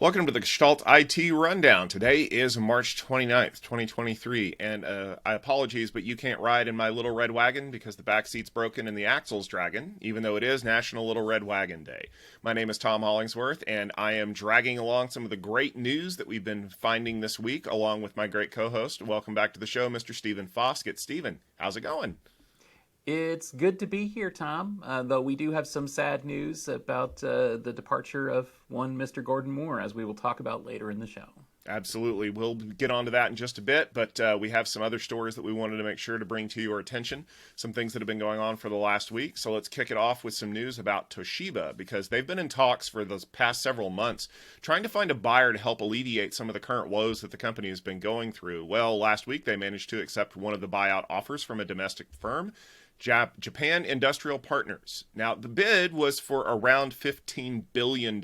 Welcome to the Gestalt IT Rundown. Today is March 29th, 2023, and I apologize, but you can't ride in my little red wagon because the back seat's broken and the axle's dragging, even though it is National Little Red Wagon Day. My name is Tom Hollingsworth, and I am dragging along some of the great news that we've been finding this week, along with my great co-host. Welcome back to the show, Mr. Stephen Foskett. Stephen, how's it going? It's good to be here, Tom, though we do have some sad news about the departure of one Mr. Gordon Moore, as we will talk about later in the show. Absolutely. We'll get onto that in just a bit, but we have some other stories that we wanted to make sure to bring to your attention, some things that have been going on for the last week. So let's kick it off with some news about Toshiba, because they've been in talks for those past several months, trying to find a buyer to help alleviate some of the current woes that the company has been going through. Well, last week they managed to accept one of the buyout offers from a domestic firm, Japan Industrial Partners. Now, the bid was for around $15 billion,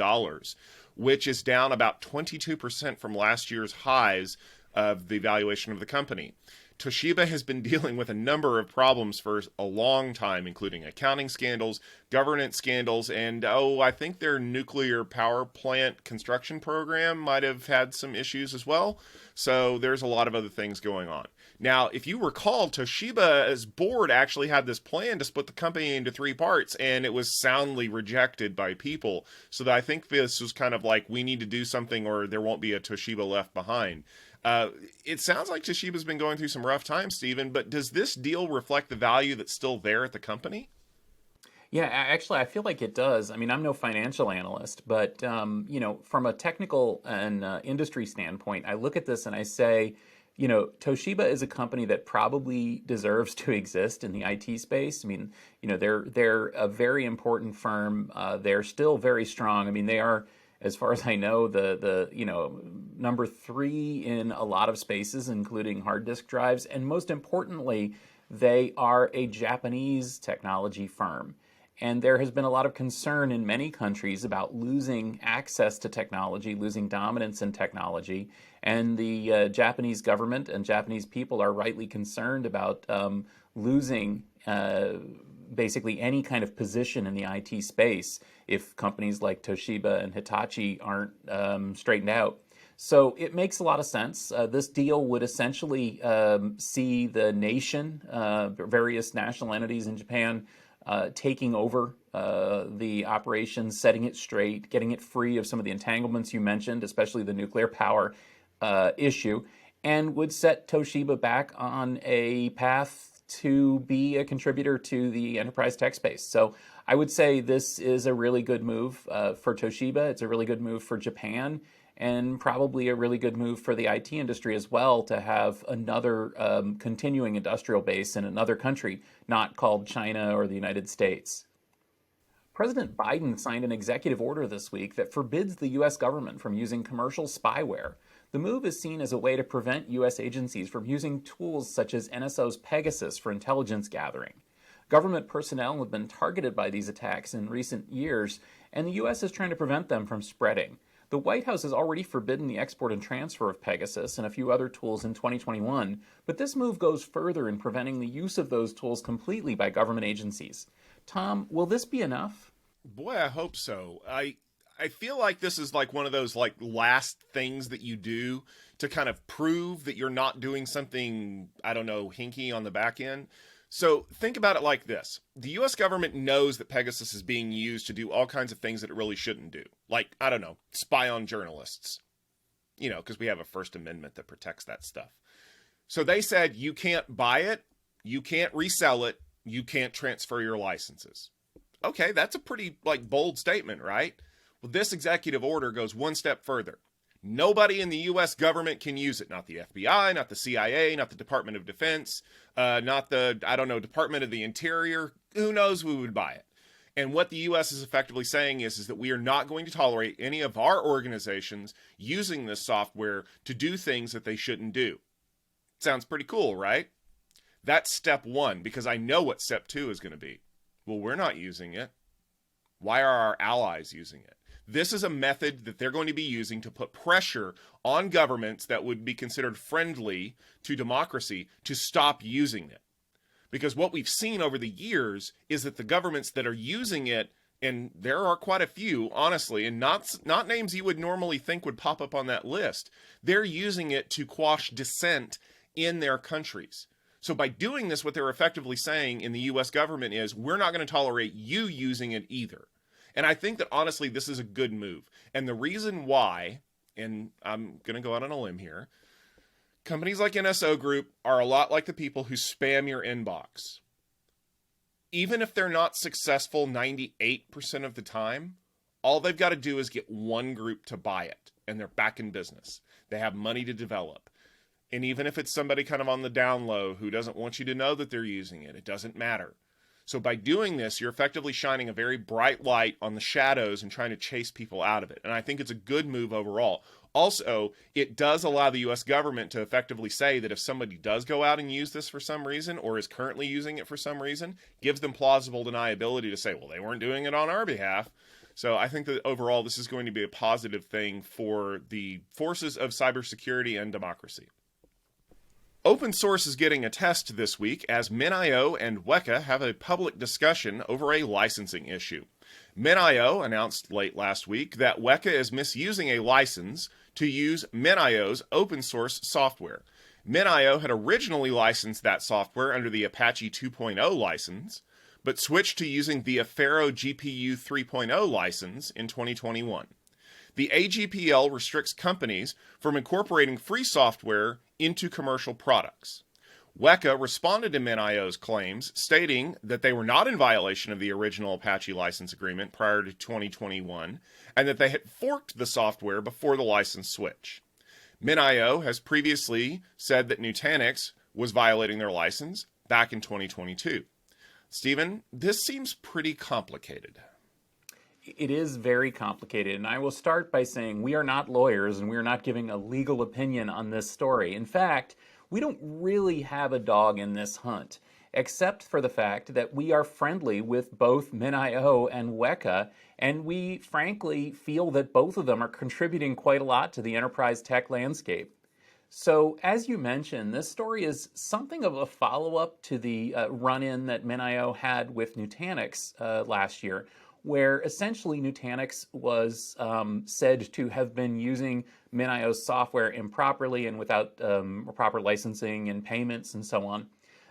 which is down about 22% from last year's highs of the valuation of the company. Toshiba has been dealing with a number of problems for a long time, including accounting scandals, governance scandals, and I think their nuclear power plant construction program might have had some issues as well. So there's a lot of other things going on. Now, if you recall, Toshiba's board actually had this plan to split the company into three parts, and it was soundly rejected by people. So I think this was kind of like, we need to do something or there won't be a Toshiba left behind. It sounds like Toshiba's been going through some rough times, Stephen, but does this deal reflect the value that's still there at the company? Yeah, actually, I feel like it does. I mean, I'm no financial analyst, but from a technical and industry standpoint, I look at this and I say, Toshiba is a company that probably deserves to exist in the IT space. I mean, they're a very important firm. They're still very strong. I mean, they are, as far as I know, the number three in a lot of spaces, including hard disk drives, and most importantly, they are a Japanese technology firm. And there has been a lot of concern in many countries about losing access to technology, losing dominance in technology. And the Japanese government and Japanese people are rightly concerned about losing basically any kind of position in the IT space if companies like Toshiba and Hitachi aren't straightened out. So it makes a lot of sense. This deal would essentially see the nation, various national entities in Japan, taking over the operations, setting it straight, getting it free of some of the entanglements you mentioned, especially the nuclear power issue, and would set Toshiba back on a path to be a contributor to the enterprise tech space. So I would say this is a really good move for Toshiba. It's a really good move for Japan, and probably a really good move for the IT industry as well, to have another continuing industrial base in another country, not called China or the United States. President Biden signed an executive order this week that forbids the U.S. government from using commercial spyware. The move is seen as a way to prevent U.S. agencies from using tools such as NSO's Pegasus for intelligence gathering. Government personnel have been targeted by these attacks in recent years, and the U.S. is trying to prevent them from spreading. The White House has already forbidden the export and transfer of Pegasus and a few other tools in 2021, but this move goes further in preventing the use of those tools completely by government agencies. Tom, will this be enough? Boy, I hope so. I feel like this is like one of those like last things that you do to kind of prove that you're not doing something, I don't know, hinky on the back end. So think about it like this. The US government knows that Pegasus is being used to do all kinds of things that it really shouldn't do. Like, I don't know, spy on journalists. Because we have a First Amendment that protects that stuff. So they said, you can't buy it, you can't resell it, you can't transfer your licenses. Okay, that's a pretty bold statement, right? Well, this executive order goes one step further. Nobody in the U.S. government can use it. Not the FBI, not the CIA, not the Department of Defense, not the, Department of the Interior. Who knows who would buy it? And what the U.S. is effectively saying is that we are not going to tolerate any of our organizations using this software to do things that they shouldn't do. Sounds pretty cool, right? That's step one, because I know what step two is going to be. Well, we're not using it. Why are our allies using it? This is a method that they're going to be using to put pressure on governments that would be considered friendly to democracy to stop using it. Because what we've seen over the years is that the governments that are using it And there are quite a few, honestly, and not names you would normally think would pop up on that list. They're using it to quash dissent in their countries. So by doing this, what they're effectively saying in the US government is, we're not going to tolerate you using it either. And I think that honestly, this is a good move. And the reason why, and I'm going to go out on a limb here, companies like NSO Group are a lot like the people who spam your inbox. Even if they're not successful 98% of the time, all they've got to do is get one group to buy it, and they're back in business. They have money to develop. And even if it's somebody kind of on the down low who doesn't want you to know that they're using it, it doesn't matter. So by doing this, you're effectively shining a very bright light on the shadows and trying to chase people out of it. And I think it's a good move overall. Also, it does allow the US government to effectively say that if somebody does go out and use this for some reason, or is currently using it for some reason, gives them plausible deniability to say, well, they weren't doing it on our behalf. So I think that overall, this is going to be a positive thing for the forces of cybersecurity and democracy. Open source is getting a test this week as MinIO and Weka have a public discussion over a licensing issue. MinIO announced late last week that Weka is misusing a license to use MinIO's open source software. MinIO had originally licensed that software under the Apache 2.0 license, but switched to using the Affero GPU 3.0 license in 2021. The AGPL restricts companies from incorporating free software into commercial products. Weka responded to MinIO's claims, stating that they were not in violation of the original Apache license agreement prior to 2021, and that they had forked the software before the license switch. MinIO has previously said that Nutanix was violating their license back in 2022. Stephen, this seems pretty complicated. It is very complicated, and I will start by saying we are not lawyers and we are not giving a legal opinion on this story. In fact, we don't really have a dog in this hunt, except for the fact that we are friendly with both MinIO and Weka, and we frankly feel that both of them are contributing quite a lot to the enterprise tech landscape. So, as you mentioned, this story is something of a follow-up to the run-in that MinIO had with Nutanix last year, where essentially Nutanix was said to have been using MinIO's software improperly and without proper licensing and payments and so on.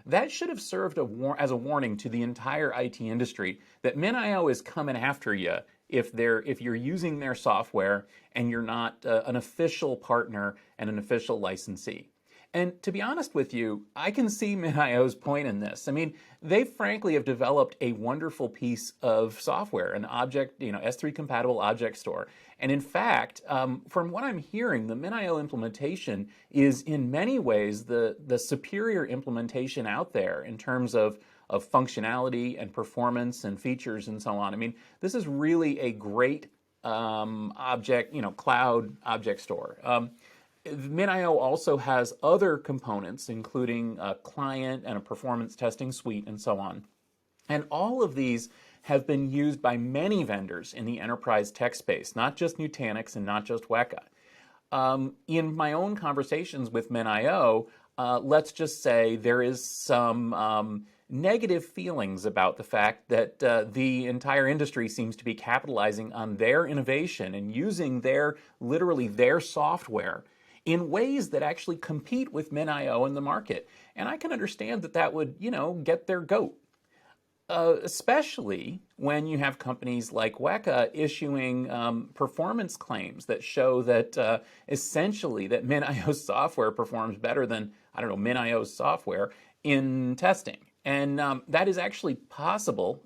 That should have served as a warning to the entire IT industry that MinIO is coming after you if you're using their software and you're not an official partner and an official licensee. And to be honest with you, I can see MinIO's point in this. I mean, they frankly have developed a wonderful piece of software, an object, S3 compatible object store. And in fact, from what I'm hearing, the MinIO implementation is in many ways the superior implementation out there in terms of functionality and performance and features and so on. I mean, this is really a great cloud object store. MinIO also has other components, including a client and a performance testing suite and so on. And all of these have been used by many vendors in the enterprise tech space, not just Nutanix and not just Weka. In my own conversations with MinIO, let's just say there is some negative feelings about the fact that the entire industry seems to be capitalizing on their innovation and using literally their software in ways that actually compete with MinIO in the market. And I can understand that would, get their goat. Especially when you have companies like Weka issuing performance claims that show that essentially that MinIO's software performs better than, MinIO's software in testing. And that is actually possible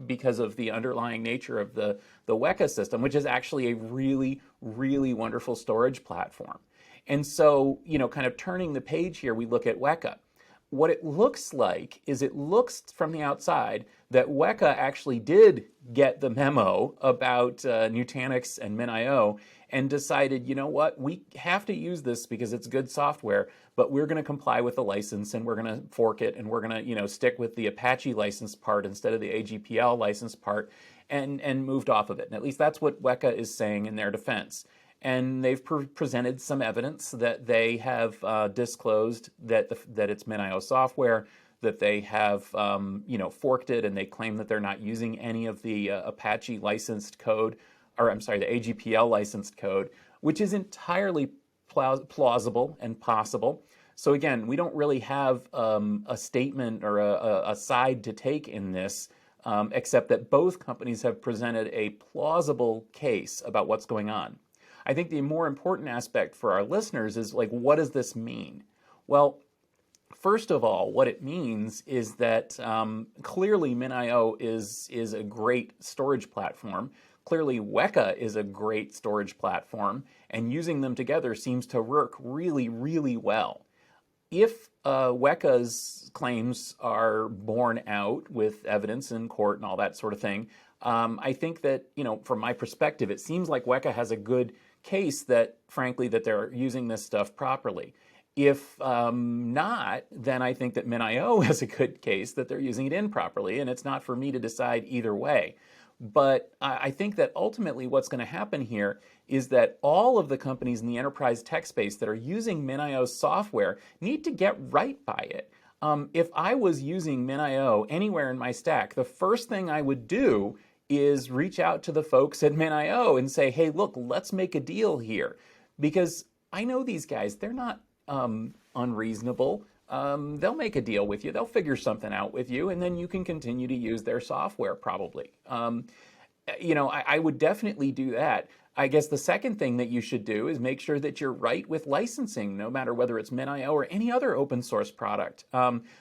because of the underlying nature of the Weka system, which is actually a really, really wonderful storage platform. And so, kind of turning the page here, we look at Weka. What it looks like is it looks from the outside that Weka actually did get the memo about Nutanix and MinIO and decided, we have to use this because it's good software, but we're going to comply with the license and we're going to fork it and we're going to, stick with the Apache license part instead of the AGPL license part and moved off of it. And at least that's what Weka is saying in their defense. And they've presented some evidence that they have disclosed that it's MinIO software, that they have, forked it, and they claim that they're not using any of the Apache licensed code, or I'm sorry, the AGPL licensed code, which is entirely plausible and possible. So again, we don't really have a statement or a side to take in this, except that both companies have presented a plausible case about what's going on. I think the more important aspect for our listeners is, like, what does this mean? Well, first of all, what it means is that clearly MinIO is a great storage platform. Clearly Weka is a great storage platform, and using them together seems to work really, really well. If Weka's claims are borne out with evidence in court and all that sort of thing, I think that, from my perspective, it seems like Weka has a good case that, frankly, that they're using this stuff properly. If not, then I think that MinIO has a good case that they're using it improperly, and it's not for me to decide either way. But I think that ultimately what's going to happen here is that all of the companies in the enterprise tech space that are using MinIO's software need to get right by it. If I was using MinIO anywhere in my stack, the first thing I would do is reach out to the folks at MinIO and say, hey, look, let's make a deal here. Because I know these guys, they're not unreasonable. They'll make a deal with you. They'll figure something out with you, and then you can continue to use their software probably. I would definitely do that. I guess the second thing that you should do is make sure that you're right with licensing, no matter whether it's MinIO or any other open source product.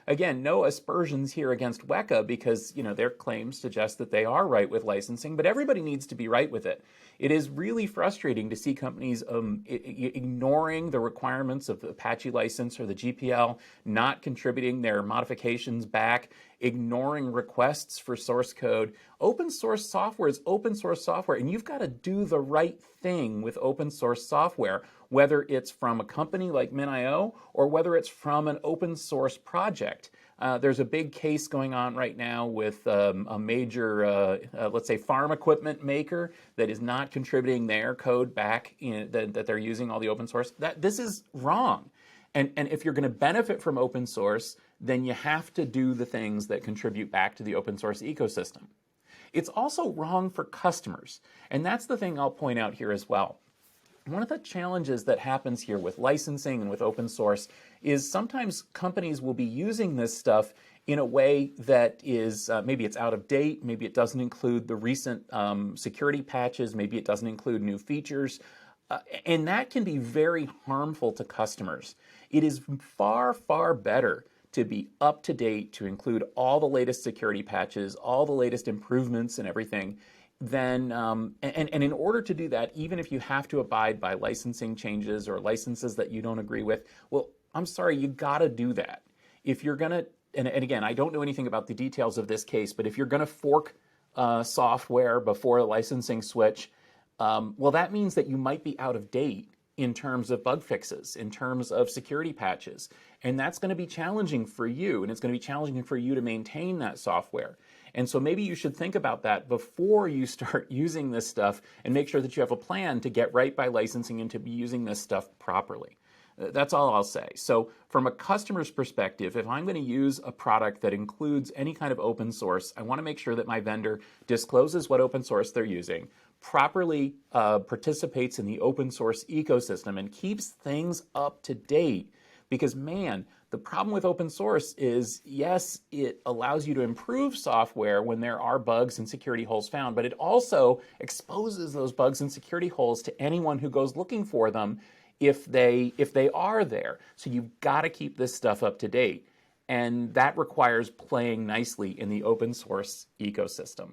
Again, no aspersions here against Weka, because their claims suggest that they are right with licensing, but everybody needs to be right with it. It is really frustrating to see companies ignoring the requirements of the Apache license or the GPL, not contributing their modifications back, ignoring requests for source code. Open source software is open source software, and you've got to do the right thing with open source software, whether it's from a company like MinIO or whether it's from an open source project. There's a big case going on right now with a major, let's say, farm equipment maker that is not contributing their code back that they're using all the open source. This is wrong. And if you're going to benefit from open source, then you have to do the things that contribute back to the open source ecosystem. It's also wrong for customers. And that's the thing I'll point out here as well. One of the challenges that happens here with licensing and with open source is sometimes companies will be using this stuff in a way that is, maybe it's out of date, maybe it doesn't include the recent security patches, maybe it doesn't include new features, and that can be very harmful to customers. It is far, far better to be up to date, to include all the latest security patches, all the latest improvements and everything. Then, and in order to do that, even if you have to abide by licensing changes or licenses that you don't agree with, well, I'm sorry, you got to do that. If you're going to, and again, I don't know anything about the details of this case, but if you're going to fork software before a licensing switch, well, that means that you might be out of date in terms of bug fixes, in terms of security patches. And that's going to be challenging for you, and it's going to be challenging for you to maintain that software. And so maybe you should think about that before you start using this stuff, and make sure that you have a plan to get right by licensing and to be using this stuff properly. That's all I'll say. So from a customer's perspective, if I'm going to use a product that includes any kind of open source, I want to make sure that my vendor discloses what open source they're using, properly participates in the open source ecosystem, and keeps things up to date. Because, man, the problem with open source is, yes, it allows you to improve software when there are bugs and security holes found, but it also exposes those bugs and security holes to anyone who goes looking for them if they are there. So you've got to keep this stuff up to date. And that requires playing nicely in the open source ecosystem.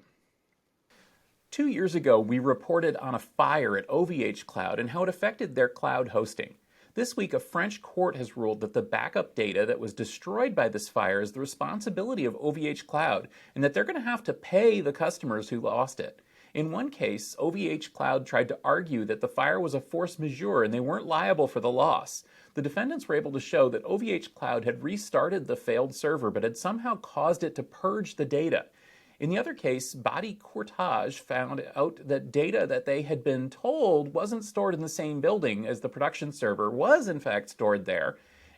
2 years ago, we reported on a fire at OVHcloud and how it affected their cloud hosting. This week, a French court has ruled that the backup data that was destroyed by this fire is the responsibility of OVHcloud, and that they're going to have to pay the customers who lost it. In one case, OVHcloud tried to argue that the fire was a force majeure and they weren't liable for the loss. The defendants were able to show that OVHcloud had restarted the failed server but had somehow caused it to purge the data. In the other case, Body Courtage found out that data that they had been told wasn't stored in the same building as the production server was in fact stored there,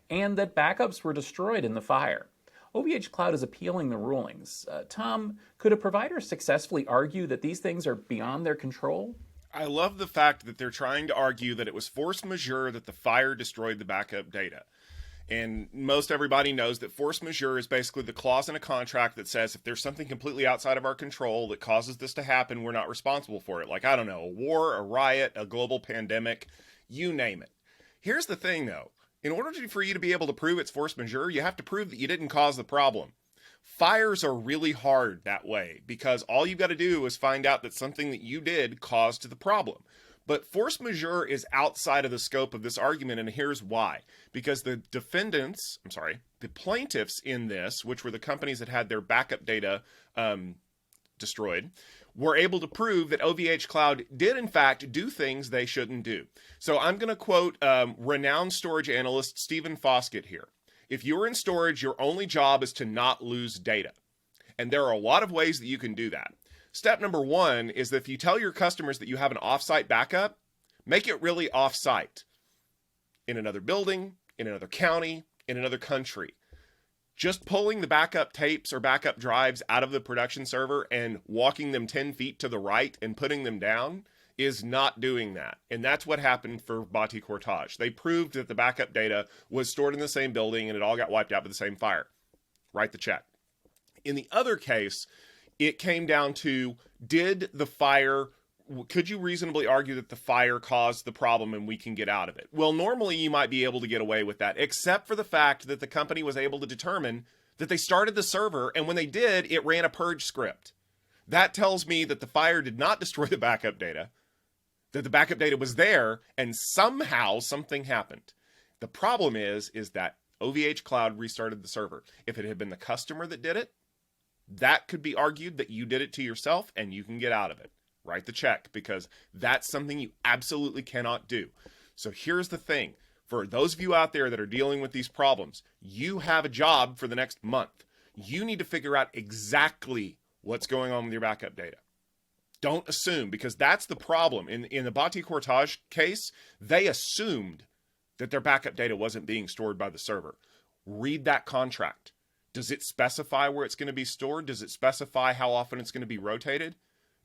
and that backups were destroyed in the fire. OVHcloud is appealing the rulings. Tom, could a provider successfully argue that these things are beyond their control? I love the fact that they're trying to argue that it was force majeure that the fire destroyed the backup data. And most everybody knows that force majeure is basically the clause in a contract that says if there's something completely outside of our control that causes this to happen, we're not responsible for it. Like, I don't know, a war, a riot, a global pandemic, you name it. Here's the thing, though. In order for you to be able to prove it's force majeure, you have to prove that you didn't cause the problem. Fires are really hard that way because all you've got to do is find out that something that you did caused the problem. But force majeure is outside of the scope of this argument, and here's why. Because the plaintiffs in this, which were the companies that had their backup data destroyed, were able to prove that OVHcloud did, in fact, do things they shouldn't do. So I'm going to quote renowned storage analyst Stephen Foskett here. If you're in storage, your only job is to not lose data. And there are a lot of ways that you can do that. Step number one is that if you tell your customers that you have an offsite backup, make it really offsite. In another building, in another county, in another country. Just pulling the backup tapes or backup drives out of the production server and walking them 10 feet to the right and putting them down is not doing that. And that's what happened for Bati Cortage. They proved that the backup data was stored in the same building and it all got wiped out by the same fire. Write the check. In the other case, it came down to, could you reasonably argue that the fire caused the problem and we can get out of it? Well, normally you might be able to get away with that, except for the fact that the company was able to determine that they started the server, and when they did, it ran a purge script. That tells me that the fire did not destroy the backup data, that the backup data was there, and somehow something happened. The problem is that OVHcloud restarted the server. If it had been the customer that did it, that could be argued that you did it to yourself and you can get out of it. Write the check, because that's something you absolutely cannot do. So here's the thing. For those of you out there that are dealing with these problems, you have a job for the next month. You need to figure out exactly what's going on with your backup data. Don't assume, because that's the problem. In the Bati Cortage case, they assumed that their backup data wasn't being stored by the server. Read that contract. Does it specify where it's going to be stored? Does it specify how often it's going to be rotated?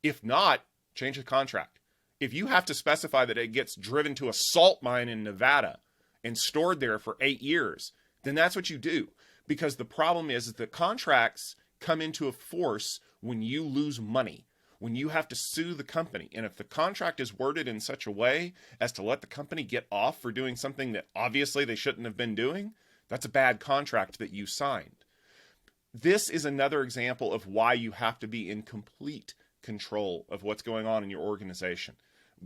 If not, change the contract. If you have to specify that it gets driven to a salt mine in Nevada and stored there for 8 years, then that's what you do. Because the problem is that contracts come into force when you lose money, when you have to sue the company. And if the contract is worded in such a way as to let the company get off for doing something that obviously they shouldn't have been doing, that's a bad contract that you signed. This is another example of why you have to be in complete control of what's going on in your organization.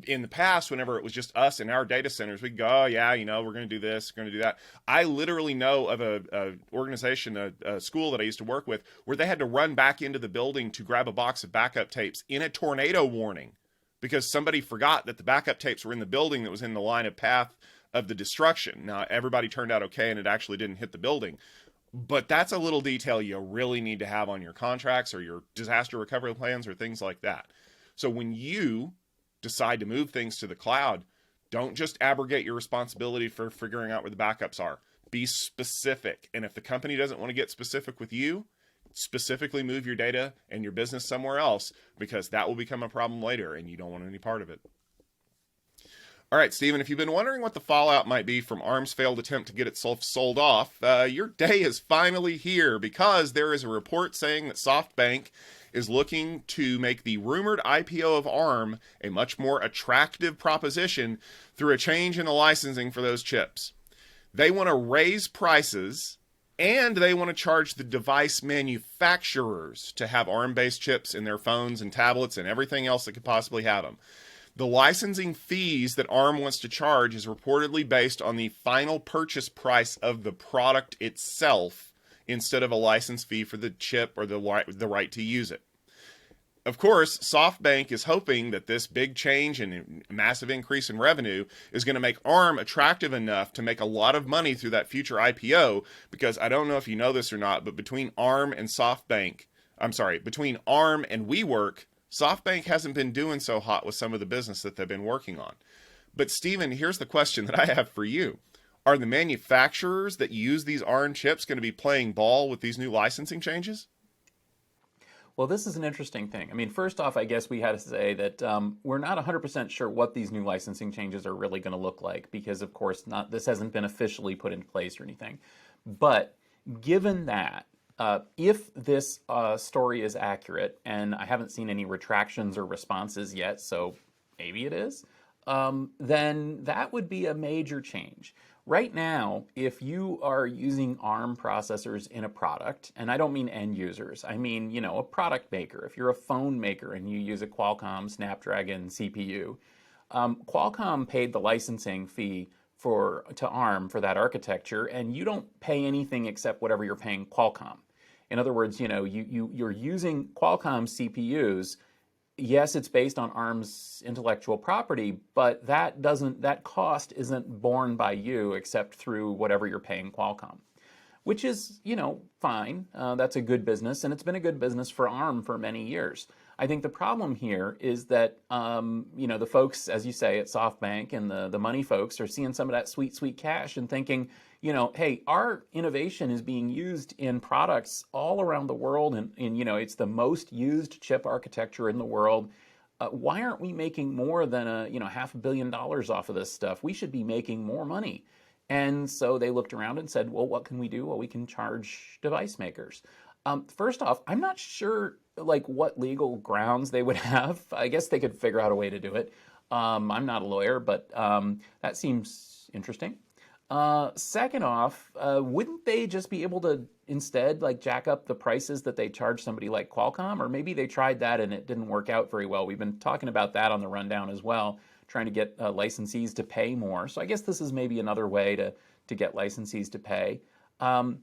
In the past, whenever it was just us in our data centers, we'd go, oh yeah, we're going to do this, we're going to do that. I literally know of a organization, a school that I used to work with, where they had to run back into the building to grab a box of backup tapes in a tornado warning because somebody forgot that the backup tapes were in the building that was in the line of path of the destruction. Now, everybody turned out okay and it actually didn't hit the building. But that's a little detail you really need to have on your contracts or your disaster recovery plans or things like that. So when you decide to move things to the cloud, don't just abrogate your responsibility for figuring out where the backups are. Be specific. And if the company doesn't want to get specific with you, specifically move your data and your business somewhere else, because that will become a problem later and you don't want any part of it. All right, Stephen, if you've been wondering what the fallout might be from ARM's failed attempt to get itself sold off, your day is finally here, because there is a report saying that SoftBank is looking to make the rumored IPO of ARM a much more attractive proposition through a change in the licensing for those chips. They want to raise prices, and they want to charge the device manufacturers to have ARM-based chips in their phones and tablets and everything else that could possibly have them. The licensing fees that ARM wants to charge is reportedly based on the final purchase price of the product itself, instead of a license fee for the chip or the right to use it. Of course, SoftBank is hoping that this big change and massive increase in revenue is going to make ARM attractive enough to make a lot of money through that future IPO, because I don't know if you know this or not, but between ARM and between ARM and WeWork, SoftBank hasn't been doing so hot with some of the business that they've been working on. But Stephen, here's the question that I have for you. are the manufacturers that use these ARM chips going to be playing ball with these new licensing changes? Well, this is an interesting thing. I mean, first off, I guess we had to say that we're not 100% sure what these new licensing changes are really going to look like because, of course, not this hasn't been officially put in place or anything. But given that, if this story is accurate, and I haven't seen any retractions or responses yet, so maybe it is, then that would be a major change. Right now, if you are using ARM processors in a product, and I don't mean end users, I mean, a product maker. If you're a phone maker and you use a Qualcomm Snapdragon CPU, Qualcomm paid the licensing fee to ARM for that architecture, and you don't pay anything except whatever you're paying Qualcomm. In other words, you're using Qualcomm CPUs. Yes, it's based on ARM's intellectual property, but that cost isn't borne by you except through whatever you're paying Qualcomm, which is, fine. That's a good business, and it's been a good business for ARM for many years. I think the problem here is that, the folks, as you say, at SoftBank and the money folks are seeing some of that sweet, sweet cash and thinking, hey, our innovation is being used in products all around the world, and it's the most used chip architecture in the world. Why aren't we making more than $500 million off of this stuff? We should be making more money. And so they looked around and said, well, what can we do? Well, we can charge device makers. First off, I'm not sure what legal grounds they would have. I guess they could figure out a way to do it. I'm not a lawyer, but that seems interesting. Second off, wouldn't they just be able to instead jack up the prices that they charge somebody like Qualcomm? Or maybe they tried that and it didn't work out very well. We've been talking about that on the rundown as well, trying to get licensees to pay more. So I guess this is maybe another way to get licensees to pay. And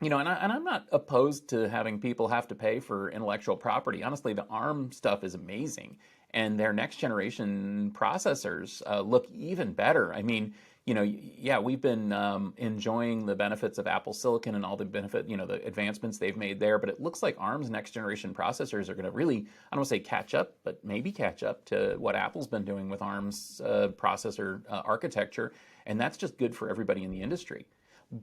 I'm not opposed to having people have to pay for intellectual property. Honestly, the ARM stuff is amazing, and their next generation processors look even better. I mean, we've been enjoying the benefits of Apple Silicon and all the the advancements they've made there, but it looks like ARM's next generation processors are going to really, I don't want to say catch up, but maybe catch up to what Apple's been doing with ARM's processor architecture, and that's just good for everybody in the industry.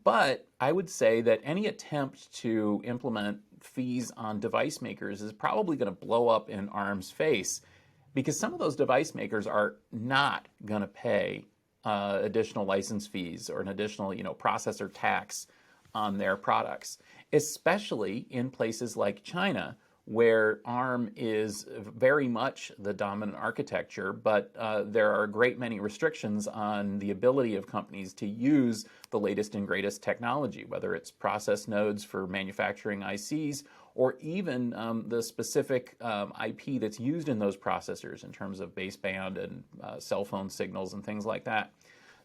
But I would say that any attempt to implement fees on device makers is probably going to blow up in ARM's face because some of those device makers are not going to pay additional license fees or an additional, processor tax on their products, especially in places like China, where ARM is very much the dominant architecture, but there are a great many restrictions on the ability of companies to use the latest and greatest technology, whether it's process nodes for manufacturing ICs or even the specific IP that's used in those processors in terms of baseband and cell phone signals and things like that.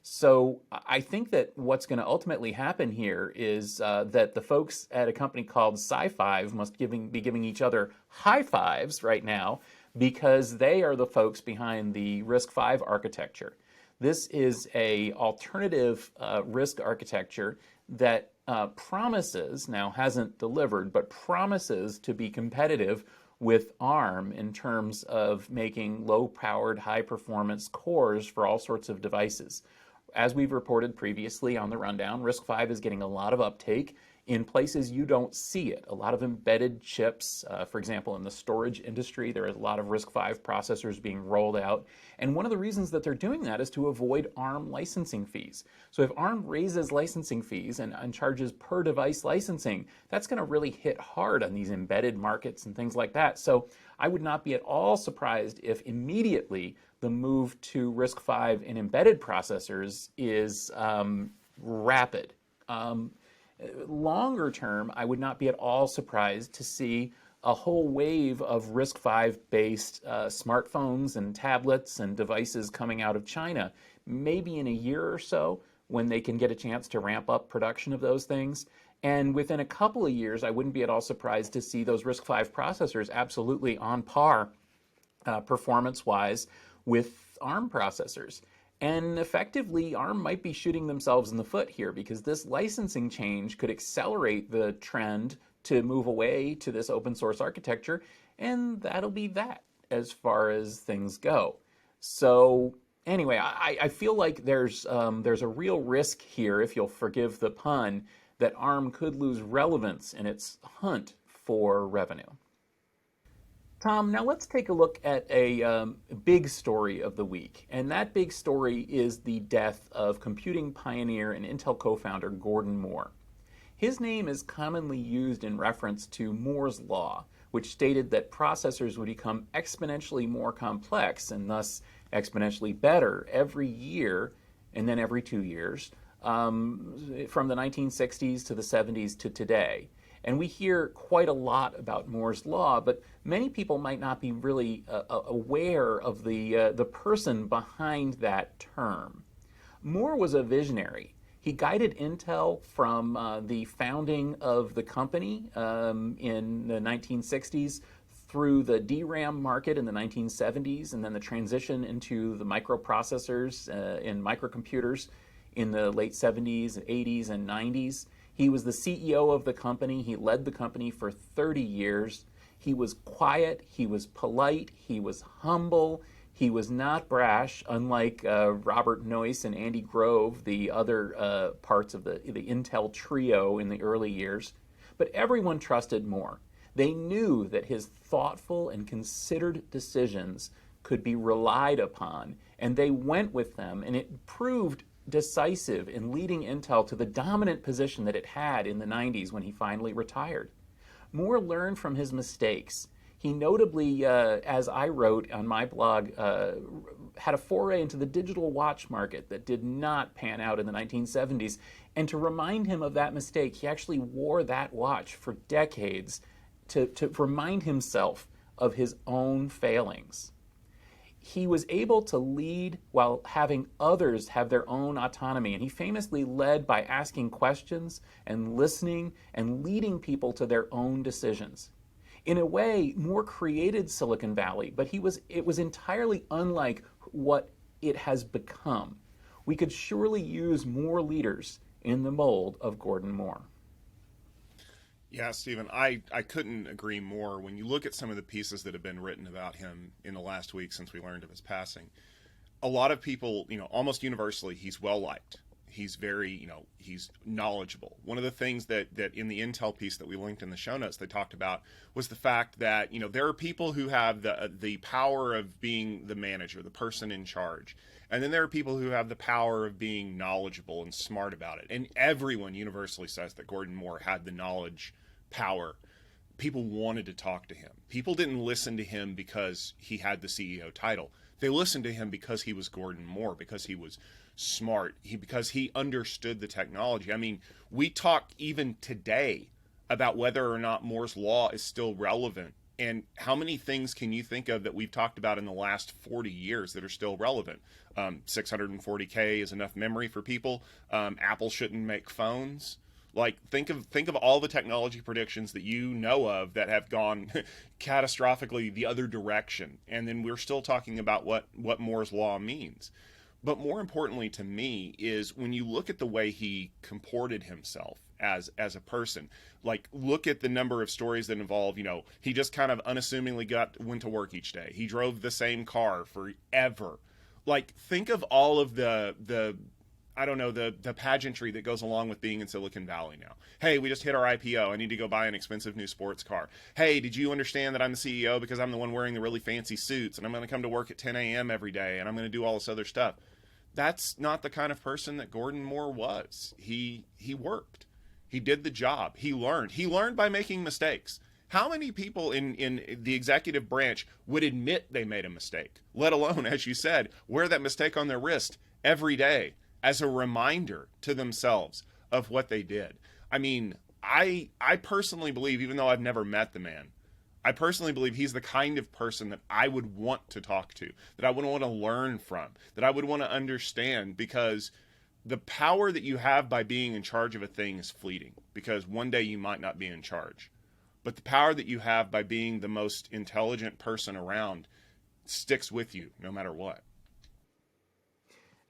So I think that what's going to ultimately happen here is that the folks at a company called Sci5 must be giving each other high fives right now because they are the folks behind the RISC-V architecture. This is a alternative RISC architecture that promises, now hasn't delivered, but promises to be competitive with ARM in terms of making low-powered, high-performance cores for all sorts of devices. As we've reported previously on the rundown, RISC-V is getting a lot of uptake in places you don't see it. A lot of embedded chips, for example, in the storage industry, there are a lot of RISC-V processors being rolled out. And one of the reasons that they're doing that is to avoid ARM licensing fees. So if ARM raises licensing fees and charges per device licensing, that's going to really hit hard on these embedded markets and things like that. So I would not be at all surprised if immediately the move to RISC-V in embedded processors is rapid. Longer term, I would not be at all surprised to see a whole wave of RISC-V based smartphones and tablets and devices coming out of China, maybe in a year or so when they can get a chance to ramp up production of those things. And within a couple of years, I wouldn't be at all surprised to see those RISC-V processors absolutely on par performance-wise with ARM processors. And effectively, ARM might be shooting themselves in the foot here because this licensing change could accelerate the trend to move away to this open source architecture, and that'll be that as far as things go. So Anyway, I feel like there's a real risk here, if you'll forgive the pun, that ARM could lose relevance in its hunt for revenue. Tom, now let's take a look at a big story of the week. And that big story is the death of computing pioneer and Intel co founder Gordon Moore. His name is commonly used in reference to Moore's Law, which stated that processors would become exponentially more complex and thus exponentially better every year and then every 2 years, from the 1960s to the 70s to today. And we hear quite a lot about Moore's Law, but many people might not be really aware of the person behind that term. Moore was a visionary. He guided Intel from the founding of the company in the 1960s through the DRAM market in the 1970s, and then the transition into the microprocessors in microcomputers in the late 70s, 80s, and 90s. He was the CEO of the company. He led the company for 30 years. He was quiet, he was polite, he was humble, he was not brash, unlike Robert Noyce and Andy Grove, the other parts of the Intel trio in the early years. But everyone trusted Moore. They knew that his thoughtful and considered decisions could be relied upon, and they went with them, and it proved decisive in leading Intel to the dominant position that it had in the 90s when he finally retired. Moore learned from his mistakes. He notably, as I wrote on my blog, had a foray into the digital watch market that did not pan out in the 1970s. And to remind him of that mistake, he actually wore that watch for decades to remind himself of his own failings. He was able to lead while having others have their own autonomy. And he famously led by asking questions and listening and leading people to their own decisions. In a way, Moore created Silicon Valley, but it was entirely unlike what it has become. We could surely use more leaders in the mold of Gordon Moore. Yeah, Stephen, I couldn't agree more. When you look at some of the pieces that have been written about him in the last week since we learned of his passing, a lot of people, almost universally, he's well liked. He's very, he's knowledgeable. One of the things that in the Intel piece that we linked in the show notes they talked about was the fact that, there are people who have the power of being the manager, the person in charge. And then there are people who have the power of being knowledgeable and smart about it. And everyone universally says that Gordon Moore had the knowledge, power. People wanted to talk to him. People didn't listen to him because he had the CEO title. They listened to him because he was Gordon Moore, because he was smart, because he understood the technology. I mean, we talk even today about whether or not Moore's Law is still relevant. And how many things can you think of that we've talked about in the last 40 years that are still relevant? 640K is enough memory for people. Apple shouldn't make phones. Like, think of all the technology predictions that you know of that have gone catastrophically the other direction. And then we're still talking about what Moore's Law means. But more importantly to me is when you look at the way he comported himself as a person, like look at the number of stories that involve, he just kind of unassumingly went to work each day. He drove the same car forever. Like, think of all of the I don't know, the pageantry that goes along with being in Silicon Valley now. Hey, we just hit our IPO. I need to go buy an expensive new sports car. Hey, did you understand that I'm the CEO because I'm the one wearing the really fancy suits and I'm going to come to work at 10 a.m. every day and I'm going to do all this other stuff? That's not the kind of person that Gordon Moore was. He worked. He did the job. He learned. He learned by making mistakes. How many people in the executive branch would admit they made a mistake, let alone, as you said, wear that mistake on their wrist every day as a reminder to themselves of what they did? I mean, I personally believe, even though I've never met the man, I personally believe he's the kind of person that I would want to talk to, that I would want to learn from, that I would want to understand, because the power that you have by being in charge of a thing is fleeting, because one day you might not be in charge. But the power that you have by being the most intelligent person around sticks with you no matter what.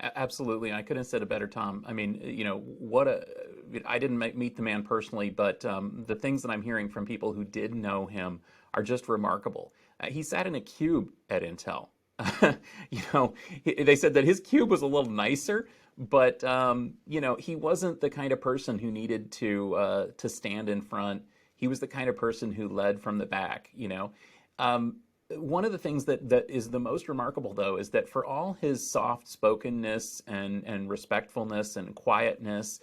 Absolutely. I couldn't have said it better, Tom. I mean, I didn't meet the man personally, but the things that I'm hearing from people who did know him are just remarkable. He sat in a cube at Intel. They said that his cube was a little nicer, but he wasn't the kind of person who needed to stand in front. He was the kind of person who led from the back. One of the things that is the most remarkable, though, is that for all his soft spokenness and respectfulness and quietness,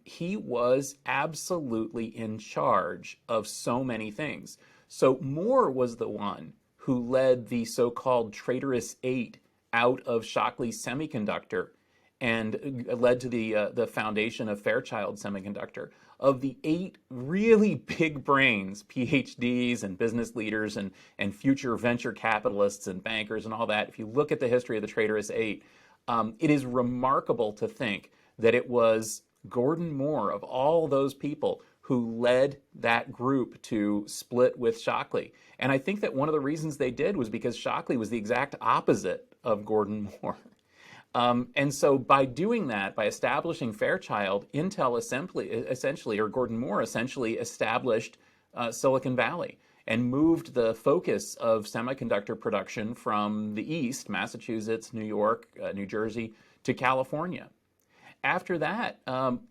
he was absolutely in charge of so many things. So Moore was the one who led the so-called traitorous eight out of Shockley Semiconductor and led to the foundation of Fairchild Semiconductor. Of the eight really big brains, PhDs and business leaders and future venture capitalists and bankers and all that, if you look at the history of the traitorous eight, it is remarkable to think that it was Gordon Moore, of all those people, who led that group to split with Shockley. And I think that one of the reasons they did was because Shockley was the exact opposite of Gordon Moore. And so by doing that, by establishing Fairchild, Intel essentially, or Gordon Moore essentially established Silicon Valley and moved the focus of semiconductor production from the East, Massachusetts, New York, New Jersey, to California. After that,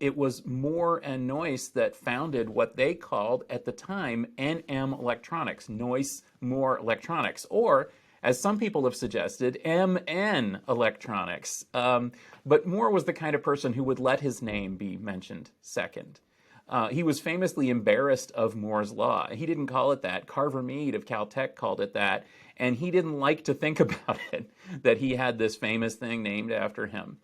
it was Moore and Noyce that founded what they called at the time NM Electronics, Noyce Moore Electronics, or as some people have suggested, MN Electronics. But Moore was the kind of person who would let his name be mentioned second. He was famously embarrassed of Moore's Law. He didn't call it that. Carver Mead of Caltech called it that, and he didn't like to think about it, that he had this famous thing named after him.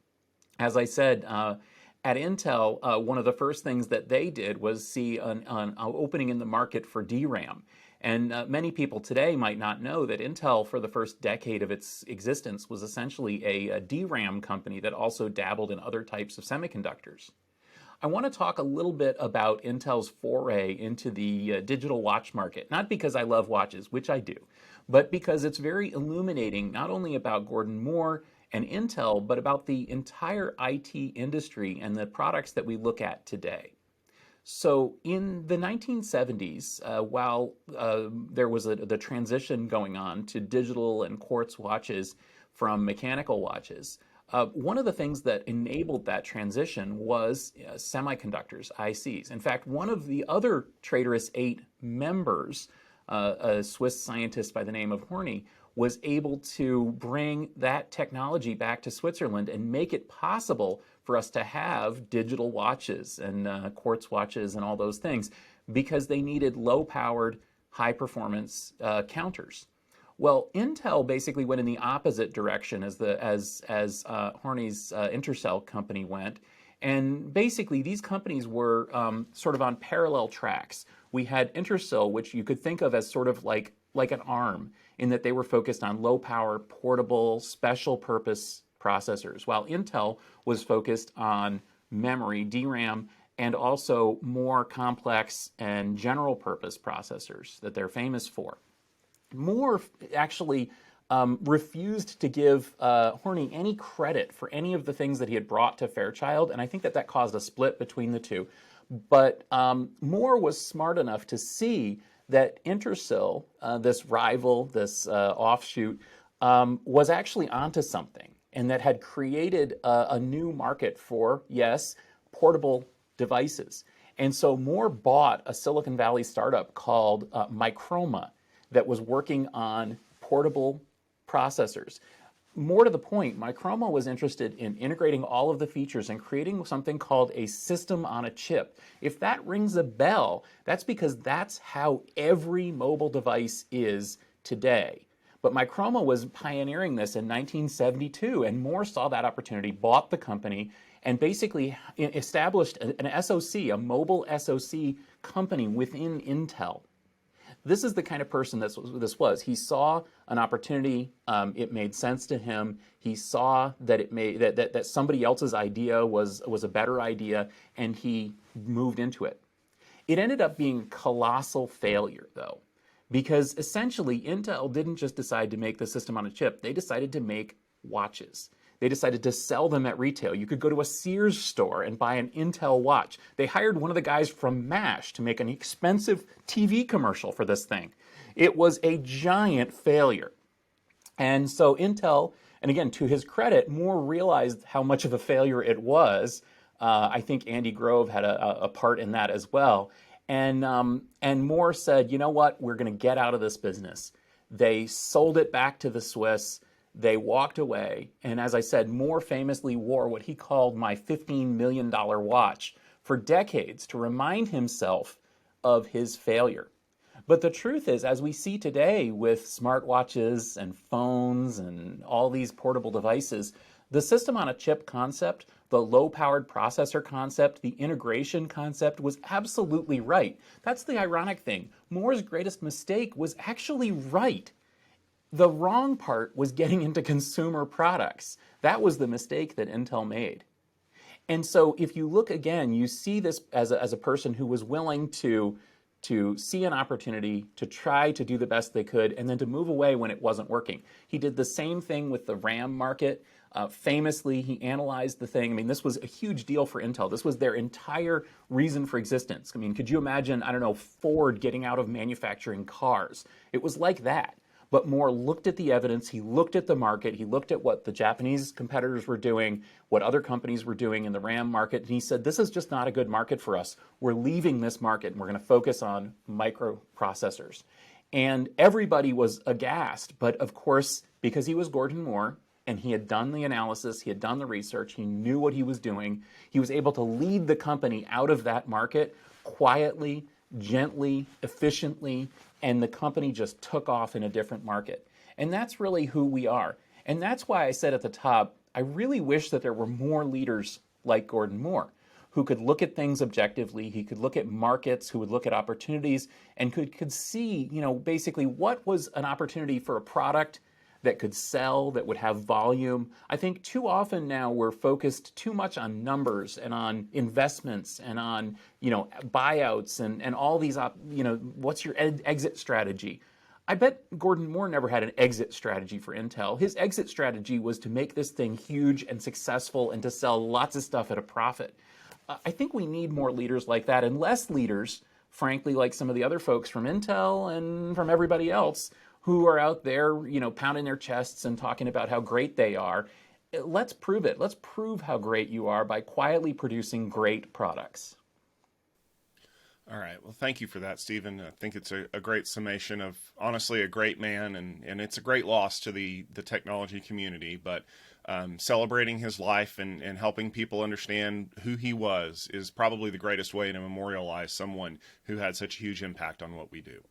As I said, at Intel, one of the first things that they did was see an opening in the market for DRAM. And many people today might not know that Intel, for the first decade of its existence, was essentially a DRAM company that also dabbled in other types of semiconductors. I want to talk a little bit about Intel's foray into the digital watch market, not because I love watches, which I do, but because it's very illuminating not only about Gordon Moore and Intel, but about the entire IT industry and the products that we look at today. So in the 1970s, while there was the transition going on to digital and quartz watches from mechanical watches, one of the things that enabled that transition was semiconductors, ICs. In fact, one of the other traitorous eight members, a Swiss scientist by the name of Horny, was able to bring that technology back to Switzerland and make it possible for us to have digital watches and quartz watches and all those things, because they needed low-powered, high-performance counters. Well, Intel basically went in the opposite direction as Horny's Intercell company went, and basically these companies were sort of on parallel tracks. We had Intercell, which you could think of as sort of like an ARM, in that they were focused on low-power, portable, special-purpose processors, while Intel was focused on memory, DRAM, and also more complex and general-purpose processors that they're famous for. Moore actually refused to give Horny any credit for any of the things that he had brought to Fairchild, and I think that caused a split between the two. But Moore was smart enough to see that Intersil, this rival, this offshoot, was actually onto something, and that had created a new market for, yes, portable devices. And so Moore bought a Silicon Valley startup called Microma that was working on portable processors. More to the point, Microma was interested in integrating all of the features and creating something called a system on a chip. If that rings a bell, that's because that's how every mobile device is today. But Microma was pioneering this in 1972, and Moore saw that opportunity, bought the company, and basically established an SoC, a mobile SoC company within Intel. This is the kind of person this was. He saw an opportunity. It made sense to him. He saw that that somebody else's idea was a better idea, and he moved into it. It ended up being a colossal failure, though, because essentially Intel didn't just decide to make the system on a chip. They decided to make watches. They decided to sell them at retail. You could go to a Sears store and buy an Intel watch. They hired one of the guys from MASH to make an expensive TV commercial for this thing. It was a giant failure. And so Intel, and again, to his credit, Moore realized how much of a failure it was. I think Andy Grove had a part in that as well. And Moore said, you know what, we're going to get out of this business. They sold it back to the Swiss. They walked away. And as I said, Moore famously wore what he called my $15 million watch for decades to remind himself of his failure. But the truth is, as we see today with smartwatches and phones and all these portable devices, the system on a chip concept, the low-powered processor concept, the integration concept was absolutely right. That's the ironic thing. Moore's greatest mistake was actually right. The wrong part was getting into consumer products. That was the mistake that Intel made. And so if you look again, you see this as a person who was willing to see an opportunity, to try to do the best they could, and then to move away when it wasn't working. He did the same thing with the RAM market. Famously, he analyzed the thing. I mean, this was a huge deal for Intel. This was their entire reason for existence. I mean, could you imagine, I don't know, Ford getting out of manufacturing cars? It was like that. But Moore looked at the evidence, he looked at the market, he looked at what the Japanese competitors were doing, what other companies were doing in the RAM market, and he said, this is just not a good market for us. We're leaving this market and we're going to focus on microprocessors. And everybody was aghast, but of course, because he was Gordon Moore, and he had done the analysis, he had done the research, he knew what he was doing, he was able to lead the company out of that market quietly, gently, efficiently, and the company just took off in a different market. And that's really who we are. And that's why I said at the top, I really wish that there were more leaders like Gordon Moore, who could look at things objectively, he could look at markets, who would look at opportunities, and could see, basically what was an opportunity for a product that could sell, that would have volume. I think too often now we're focused too much on numbers and on investments and on, buyouts and all these, what's your exit strategy? I bet Gordon Moore never had an exit strategy for Intel. His exit strategy was to make this thing huge and successful and to sell lots of stuff at a profit. I think we need more leaders like that and less leaders, frankly, like some of the other folks from Intel and from everybody else who are out there, pounding their chests and talking about how great they are. Let's prove it. Let's prove how great you are by quietly producing great products. All right. Well, thank you for that, Stephen. I think it's a great summation of, honestly, a great man, and it's a great loss to the technology community. But celebrating his life and helping people understand who he was is probably the greatest way to memorialize someone who had such a huge impact on what we do.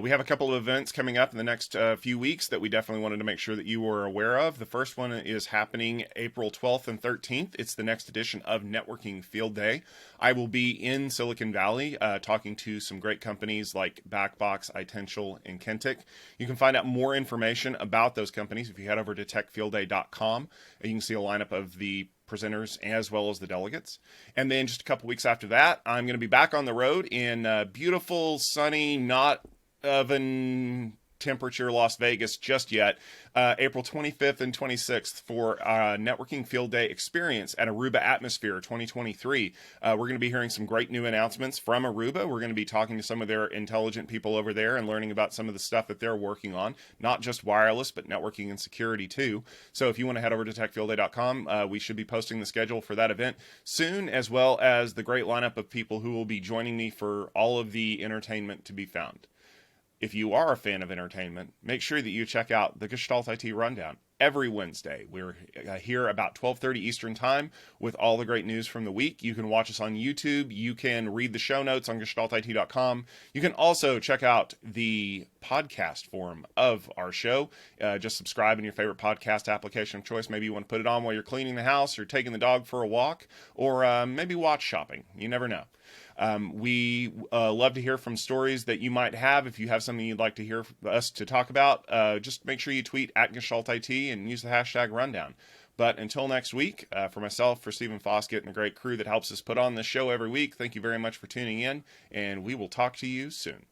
We have a couple of events coming up in the next few weeks that we definitely wanted to make sure that you were aware of. The first one is happening April 12th and 13th. It's the next edition of Networking Field Day. I will be in Silicon Valley talking to some great companies like Backbox, iTential, and Kentic. You can find out more information about those companies if you head over to techfieldday.com. You can see a lineup of the presenters as well as the delegates. And then just a couple weeks after that, I'm going to be back on the road in beautiful, sunny, not oven temperature Las Vegas just yet, April 25th and 26th for Networking Field Day experience at Aruba Atmosphere 2023. We're going to be hearing some great new announcements from Aruba. We're going to be talking to some of their intelligent people over there and learning about some of the stuff that they're working on, not just wireless, but networking and security too. So if you want to head over to techfieldday.com, we should be posting the schedule for that event soon, as well as the great lineup of people who will be joining me for all of the entertainment to be found. If you are a fan of entertainment, make sure that you check out the Gestalt IT Rundown every Wednesday. We're here about 12:30 Eastern Time with all the great news from the week. You can watch us on YouTube. You can read the show notes on gestaltit.com. You can also check out the podcast form of our show. Just subscribe in your favorite podcast application of choice. Maybe you want to put it on while you're cleaning the house or taking the dog for a walk, or maybe watch shopping. You never know. We love to hear from stories that you might have. If you have something you'd like to hear us to talk about, just make sure you tweet at GestaltIT and use the hashtag rundown. But until next week, for myself, for Stephen Foskett, and the great crew that helps us put on this show every week, thank you very much for tuning in, and we will talk to you soon.